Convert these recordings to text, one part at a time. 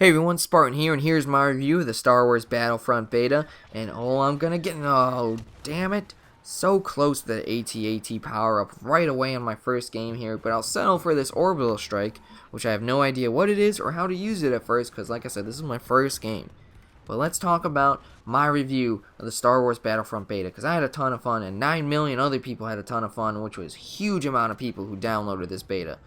Hey everyone, Spartan here, and here's my review of the Star Wars Battlefront Beta, and I'm gonna get, damn it, so close to the AT-AT power-up right away on my first game here, but I'll settle for this Orbital Strike, which I have no idea what it is or how to use it at first, because like I said, this is my first game. But let's talk about my review of the Star Wars Battlefront Beta, because I had a ton of fun, and 9 million other people had a ton of fun, which was a huge amount of people who downloaded this beta.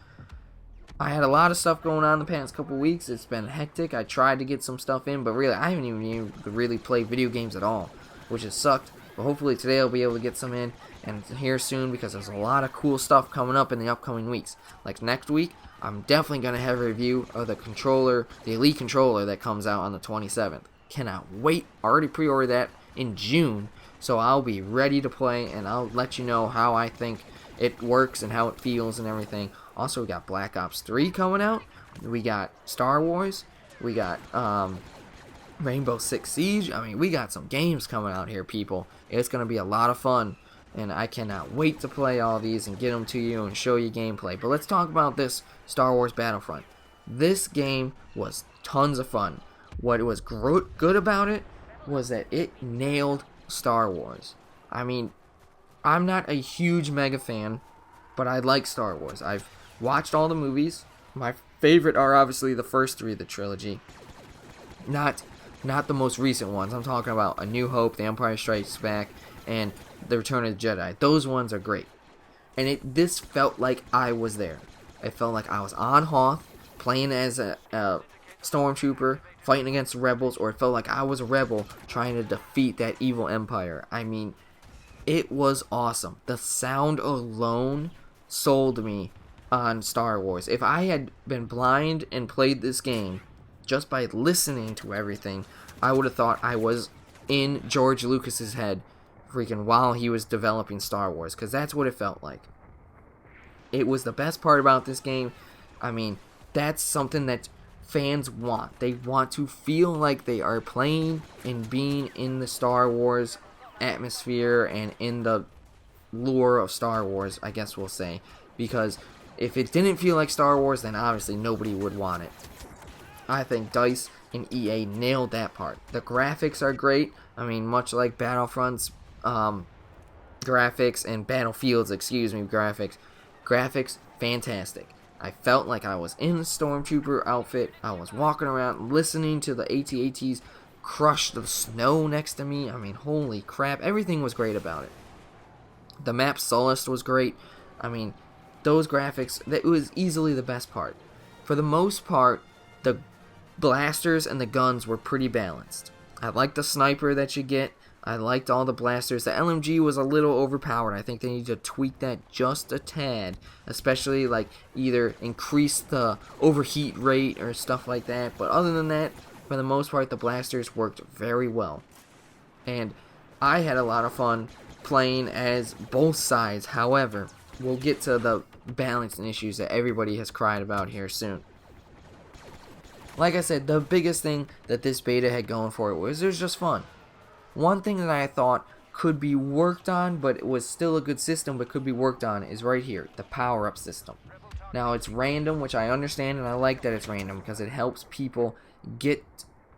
I had a lot of stuff going on the past couple weeks. It's been hectic. I tried to get some stuff in, but really, I haven't even been able to really play video games at all, which has sucked. But hopefully today I'll be able to get some in, and here soon, because there's a lot of cool stuff coming up in the upcoming weeks. Like next week, I'm definitely going to have a review of the controller, the Elite controller that comes out on the 27th. Cannot wait. I already pre-ordered that in June, so I'll be ready to play, and I'll let you know how I think it works and how it feels and everything. Also, we got Black Ops 3 coming out. We got Star Wars. We got Rainbow Six Siege. I mean, we got some games coming out here, people. It's going to be a lot of fun, and I cannot wait to play all these and get them to you and show you gameplay. But let's talk about this Star Wars Battlefront. This game was tons of fun. What was good about it was that it nailed Star Wars. I mean, I'm not a huge mega fan, but I like Star Wars. I've watched all the movies. My favorite are obviously the first three of the trilogy. Not the most recent ones. I'm talking about A New Hope, The Empire Strikes Back, and The Return of the Jedi. Those ones are great. And this felt like I was there. It felt like I was on Hoth, playing as a stormtrooper, fighting against the rebels, or it felt like I was a rebel trying to defeat that evil empire. I mean, it was awesome. The sound alone sold me on Star Wars. If I had been blind and played this game just by listening to everything, I would have thought I was in George Lucas's head freaking while he was developing Star Wars, because that's what it felt like. It was the best part about this game. I mean, that's something that fans want. They want to feel like they are playing and being in the Star Wars atmosphere and in the lore of Star Wars, I guess we'll say, because if it didn't feel like Star Wars, then obviously nobody would want it. I think DICE and EA nailed that part. The graphics are great. I mean, much like Battlefront's graphics and Battlefield's, graphics. Graphics, fantastic. I felt like I was in the Stormtrooper outfit. I was walking around listening to the AT-ATs crush the snow next to me. I mean, holy crap. Everything was great about it. The map Sullust was great. I mean, those graphics, that was easily the best part. For the most part, the blasters and the guns were pretty balanced. I liked the sniper that you get. I liked all the blasters. The LMG was a little overpowered. I think they need to tweak that just a tad. Especially, like, either increase the overheat rate or stuff like that. But other than that, for the most part, the blasters worked very well. And I had a lot of fun playing as both sides. However, we'll get to the balancing issues that everybody has cried about here soon. Like I said, the biggest thing that this beta had going for it was just fun. One thing that I thought could be worked on, but it was still a good system but could be worked on, is right here, the power-up system. Now, it's random, which I understand, and I like that it's random because it helps people get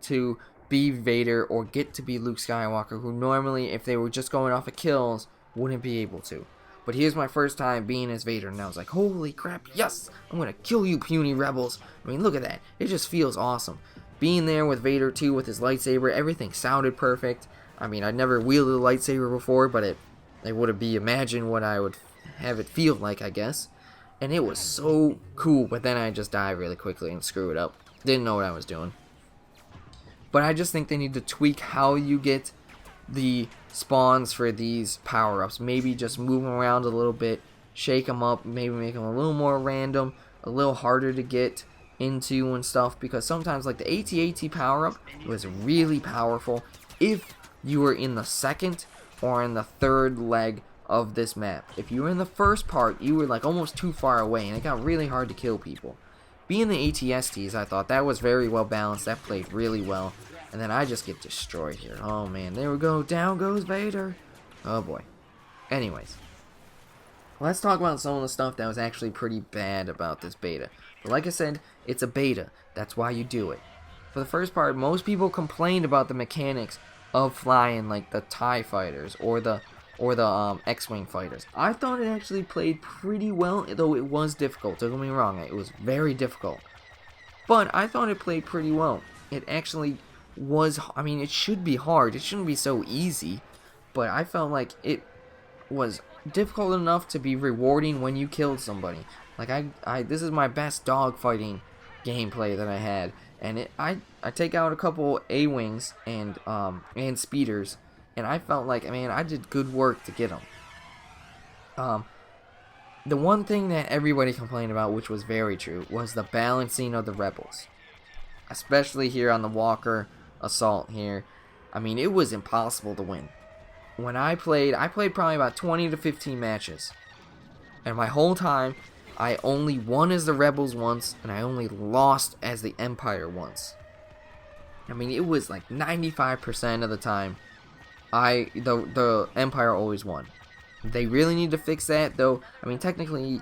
to be Vader or get to be Luke Skywalker, who normally, if they were just going off of kills, wouldn't be able to. But here's my first time being as Vader, and I was like, holy crap, yes! I'm gonna kill you, puny rebels! I mean, look at that. It just feels awesome. Being there with Vader, too, with his lightsaber, everything sounded perfect. I mean, I'd never wielded a lightsaber before, but it would be imagine what I would have it feel like, I guess. And it was so cool, but then I just died really quickly and screw it up. Didn't know what I was doing. But I just think they need to tweak how you get the spawns for these power-ups. Maybe just move them around a little bit, shake them up, maybe make them a little more random, a little harder to get into and stuff, because sometimes, like, the AT-AT power-up was really powerful if you were in the second or in the third leg of this map. If you were in the first part, you were like almost too far away, and it got really hard to kill people. Being the AT-STs, I thought that was very well balanced. That played really well. And then I just get destroyed here. Oh man, there we go. Down goes Vader. Oh boy. Anyways, let's talk about some of the stuff that was actually pretty bad about this beta. But like I said, it's a beta. That's why you do it. for the first part, most people complained about the mechanics of flying, like the TIE fighters or the X-Wing fighters. I thought it actually played pretty well, though it was difficult. Don't get me wrong, it was very difficult. But I thought it played pretty well. It actually was, I mean, it should be hard. It shouldn't be so easy. But I felt like it was difficult enough to be rewarding when you killed somebody. Like, this is my best dogfighting gameplay that I had. And I take out a couple A-Wings and speeders. And I felt like, man, I did good work to get them. The one thing that everybody complained about, which was very true, was the balancing of the rebels. Especially here on the Walker Assault here. I mean, it was impossible to win. When I played probably about 20 to 15 matches. And my whole time, I only won as the rebels once, and I only lost as the Empire once. I mean, it was like 95% of the time, the Empire always won. They really need to fix that, though. I mean, technically,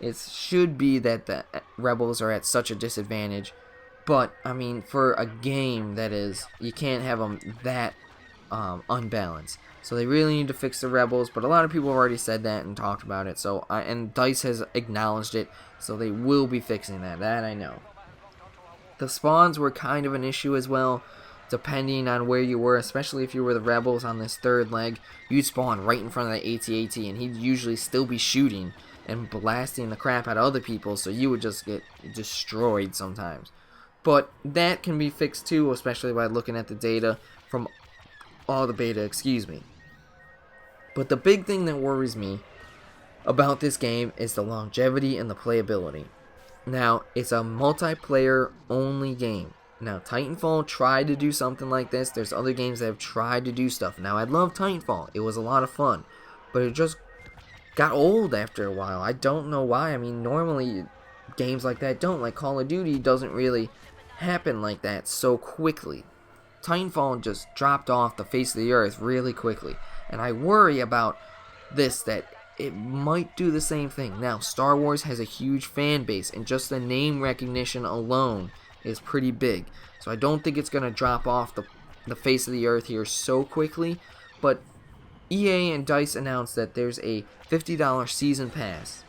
it should be that the rebels are at such a disadvantage. But, I mean, for a game that is, you can't have them that unbalanced. So they really need to fix the rebels, but a lot of people have already said that and talked about it. So, and DICE has acknowledged it, so they will be fixing that. That I know. The spawns were kind of an issue as well, depending on where you were, especially if you were the rebels on this third leg. You'd spawn right in front of the AT-AT, and he'd usually still be shooting and blasting the crap out of other people, so you would just get destroyed sometimes. But that can be fixed too, especially by looking at the data from all the beta, But the big thing that worries me about this game is the longevity and the playability. Now, it's a multiplayer only game. Now, Titanfall tried to do something like this. There's other games that have tried to do stuff. Now, I love Titanfall. It was a lot of fun. But it just got old after a while. I don't know why. I mean, normally games like that don't. Like Call of Duty doesn't really happen like that so quickly. Titanfall just dropped off the face of the earth really quickly. And I worry about this, that it might do the same thing. Now, Star Wars has a huge fan base, and just the name recognition alone is pretty big. So I don't think it's going to drop off the face of the earth here so quickly. But EA and DICE announced that there's a $50 season pass.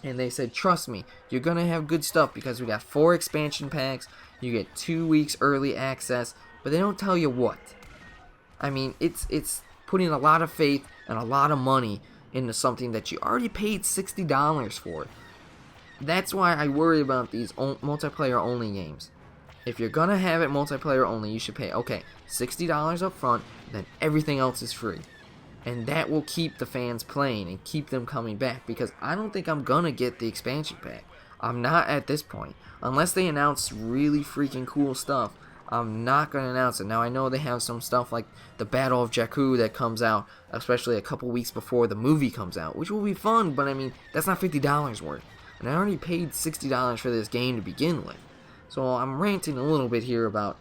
And they said, trust me, you're going to have good stuff because we got 4 expansion packs. You get 2 weeks early access. But they don't tell you what. I mean, it's putting a lot of faith and a lot of money into something that you already paid $60 for. That's why I worry about these multiplayer only games. If you're gonna have it multiplayer only, you should pay, okay, $60 up front, then everything else is free. And that will keep the fans playing and keep them coming back, because I don't think I'm gonna get the expansion pack. I'm not at this point. Unless they announce really freaking cool stuff, I'm not going to announce it. Now, I know they have some stuff like the Battle of Jakku that comes out, especially a couple weeks before the movie comes out, which will be fun, but I mean, that's not $50 worth. And I already paid $60 for this game to begin with. So I'm ranting a little bit here about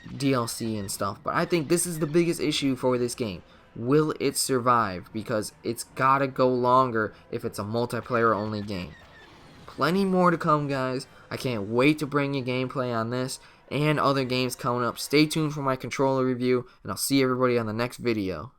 DLC and stuff, but I think this is the biggest issue for this game. Will it survive? Because it's got to go longer if it's a multiplayer only game. Plenty more to come, guys. I can't wait to bring you gameplay on this and other games coming up. Stay tuned for my controller review, and I'll see everybody on the next video.